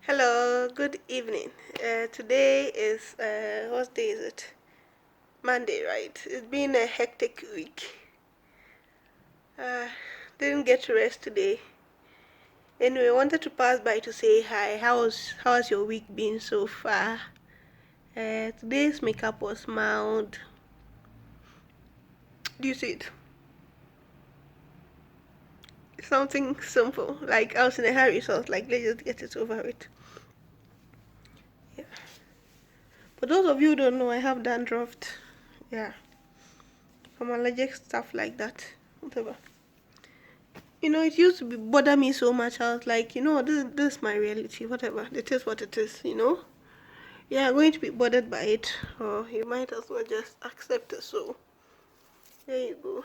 Hello, good evening. Today is, what day is it? Monday, right? It's been a hectic week. Uh, didn't get to rest today. Anyway, wanted to pass by to say hi. How's your week been so far? Today's makeup was mild. Do you see it? Something simple. Like I was in a hurry, so I was like, let's just get it over with. Yeah. For those of you who don't know, I have dandruff. Yeah. From allergic stuff like that. Whatever. It used to bother me so much. I was like, this is my reality. Whatever. It is what it is. Yeah, I'm going to be bothered by it. Or you might as well just accept it. So, there you go.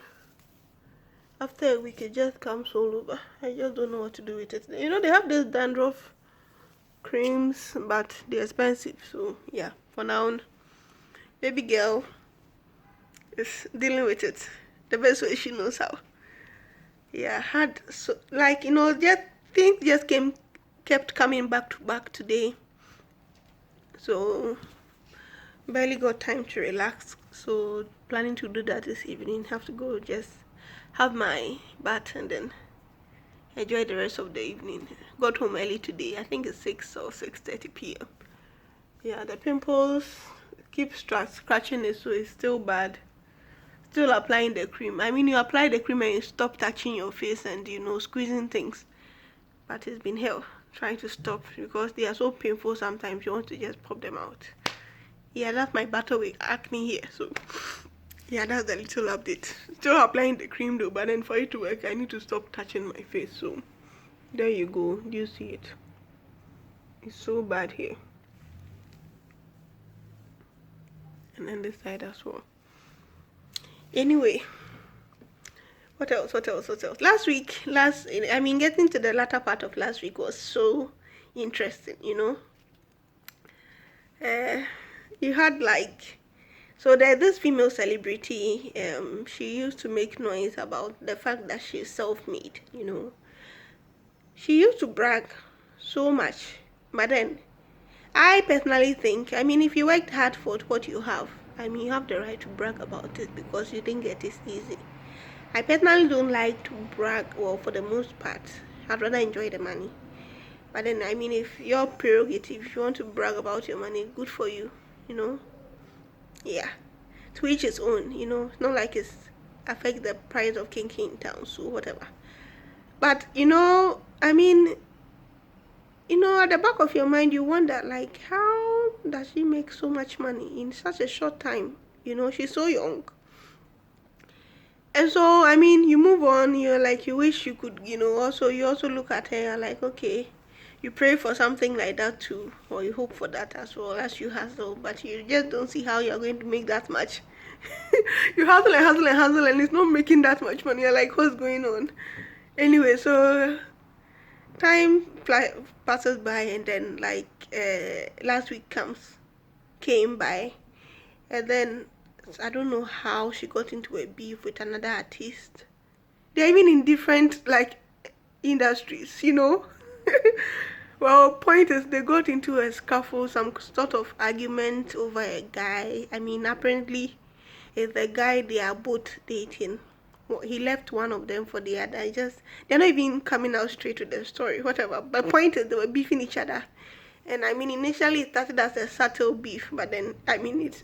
After a week, it just comes all over. I just don't know what to do with it. They have this dandruff creams, but they're expensive. So, yeah, for now, baby girl is dealing with it the best way she knows how. Yeah, had so just things just kept coming back to back today, so barely got time to relax. So planning to do that this evening. Have to go just have my bath and then enjoy the rest of the evening. Got home early today. I think it's 6 or 6:30 p.m. Yeah, the pimples keep scratching it, so it's still bad. Still applying the cream. I mean, you apply the cream and you stop touching your face and squeezing things. But it's been hell trying to stop because they are so painful sometimes you want to just pop them out. Yeah, that's my battle with acne here. So yeah, that's the little update. Still applying the cream though, but then for it to work I need to stop touching my face. So there you go. Do you see it? It's so bad here. And then this side as well. Anyway, what else? Last week, getting to the latter part of last week was so interesting. You had so there's this female celebrity. She used to make noise about the fact that she's self-made. She used to brag so much, but then I personally think, if you worked hard for what you have, you have the right to brag about it because you didn't get it easy. I personally don't like to brag. Well, for the most part, I'd rather enjoy the money. But then, if your prerogative, if you want to brag about your money, good for you. Yeah, to each his own. It's not like it's affect the price of king in town, so whatever. But at the back of your mind, you wonder how does she make so much money in such a short time? She's so young. And so you move on. You're like, you wish you could, you also look at her, you're like, okay, you pray for something like that too, or you hope for that as well as you hustle, but you just don't see how you're going to make that much. You hustle and hustle and hustle and it's not making that much money. You're like, what's going on? Anyway, so time passes by, and then last week came by, and then I don't know how she got into a beef with another artist. They're even in different industries. Well, point is they got into a scuffle, some sort of argument over a guy. Apparently it's the guy they are both dating. Well, he left one of them for the other. They're not even coming out straight to the story, whatever. But point is they were beefing each other. And initially it started as a subtle beef, but then it's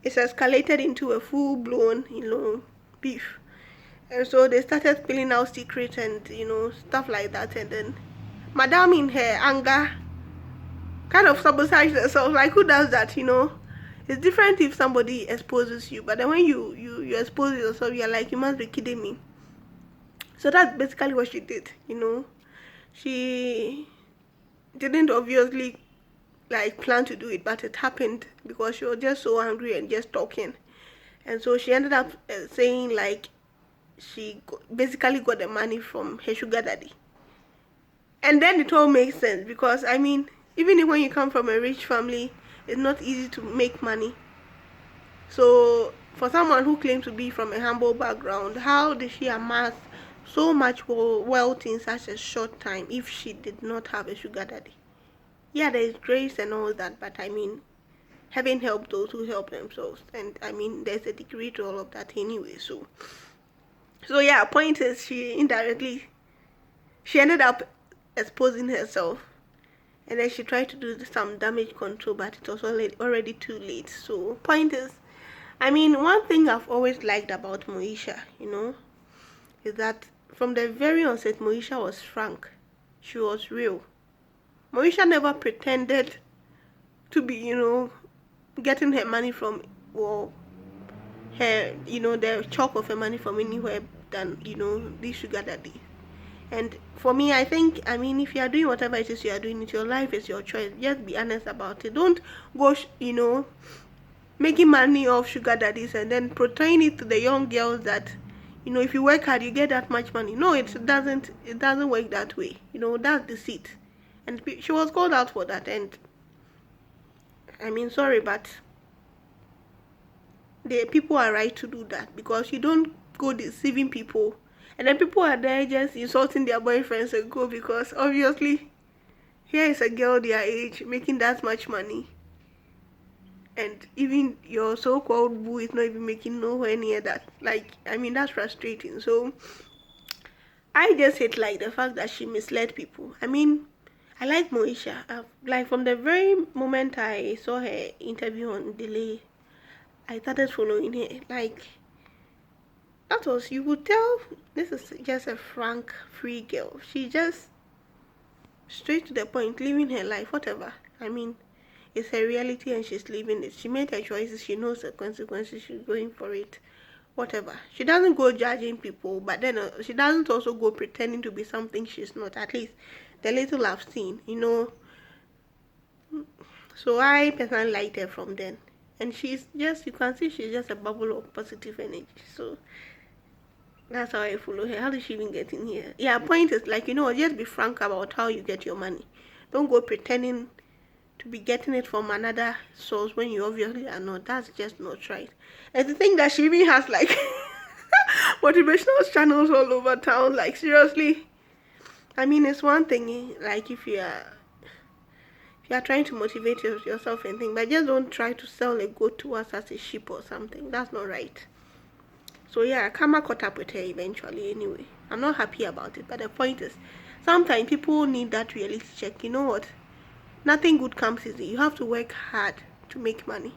escalated into a full blown, beef. And so they started spilling out secrets and stuff like that, and then Madame in her anger kind of sabotaged herself. Like, who does that? It's different if somebody exposes you, but then when you expose yourself, you're like, you must be kidding me. So that's basically what she did. She didn't obviously plan to do it, but it happened because she was just so angry and just talking. And so she ended up saying she basically got the money from her sugar daddy. And then it all makes sense because even when you come from a rich family, it's not easy to make money. So for someone who claims to be from a humble background, how did she amass so much wealth in such a short time if she did not have a sugar daddy? yeah, there's grace and all that, but I mean, heaven help those who help themselves, and I mean, there's a degree to all of that anyway. So yeah, point is, she ended up exposing herself, and then she tried to do some damage control, but it was already too late. So point is, I mean, one thing I've always liked about Moesha, is that from the very onset, Moesha was frank. She was real. Moesha never pretended to be, getting her money from, well, her, the chalk of her money from anywhere than, this sugar daddy. And for me, I think, I mean, if you are doing whatever it is you are doing, it's your life, it's your choice. Just be honest about it. Don't go, making money off sugar daddies and then portraying it to the young girls that, if you work hard, you get that much money. No, it doesn't. It doesn't work that way. That's deceit. And she was called out for that. And I mean, sorry, but the people are right to do that, because you don't go deceiving people, and then people are there just insulting their boyfriends and go, because obviously here is a girl their age making that much money, and even your so-called boo is not even making nowhere near that. Like, I mean, that's frustrating. So I just hate, like, the fact that she misled people. I mean, I like Moesha. Like, from the very moment I saw her interview on Delay, I started following her. Like, that was, you could tell this is just a frank, free girl. She just straight to the point, living her life, whatever. I mean, it's her reality and she's living it. She made her choices, she knows the consequences, she's going for it, whatever. She doesn't go judging people, but then she doesn't also go pretending to be something she's not, at least the little I've seen, So I personally liked her from then. And she's just, you can see she's just a bubble of positive energy. So that's how I follow her. How did she even get in here? Yeah, point is, like, just be frank about how you get your money. Don't go pretending to be getting it from another source when you obviously are not. That's just not right. And the thing that she even has, like, motivational channels all over town. Like, seriously. I mean, it's one thing, like, if you are trying to motivate yourself and things, but just don't try to sell a goat to us as a sheep or something. That's not right. So yeah, karma caught up with her eventually anyway. I'm not happy about it, but the point is, sometimes people need that reality check. You know what? Nothing good comes easy. You have to work hard to make money.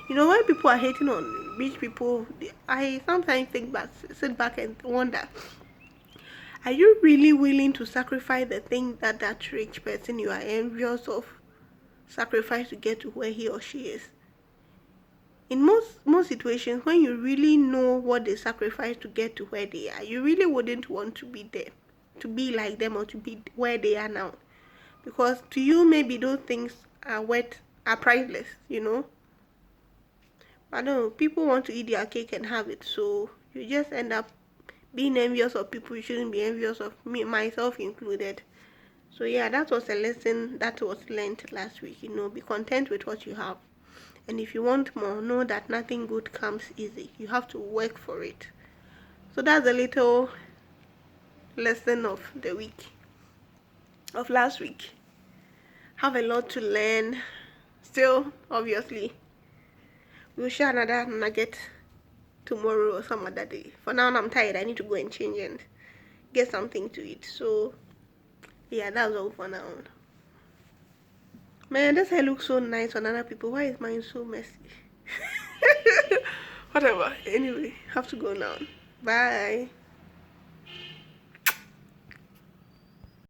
When people are hating on rich people, I sometimes sit back and wonder, are you really willing to sacrifice the thing that rich person you are envious of sacrifice to get to where he or she is? In most situations, when you really know what they sacrifice to get to where they are, you really wouldn't want to be there, to be like them, or to be where they are now, because to you maybe those things are priceless. I don't know, people want to eat their cake and have it, so you just end up being envious of people you shouldn't be envious of, me, myself included. So yeah, that was a lesson that was learned last week. Be content with what you have. And if you want more, know that nothing good comes easy. You have to work for it. So that's a little lesson of the week, of last week. Have a lot to learn. Still, obviously, we'll share another nugget tomorrow or some other day. For now, I'm tired. I need to go and change and get something to eat. So, yeah, that's all for now. Man, this hair looks so nice on other people. Why is mine so messy? Whatever. Anyway, have to go now. Bye.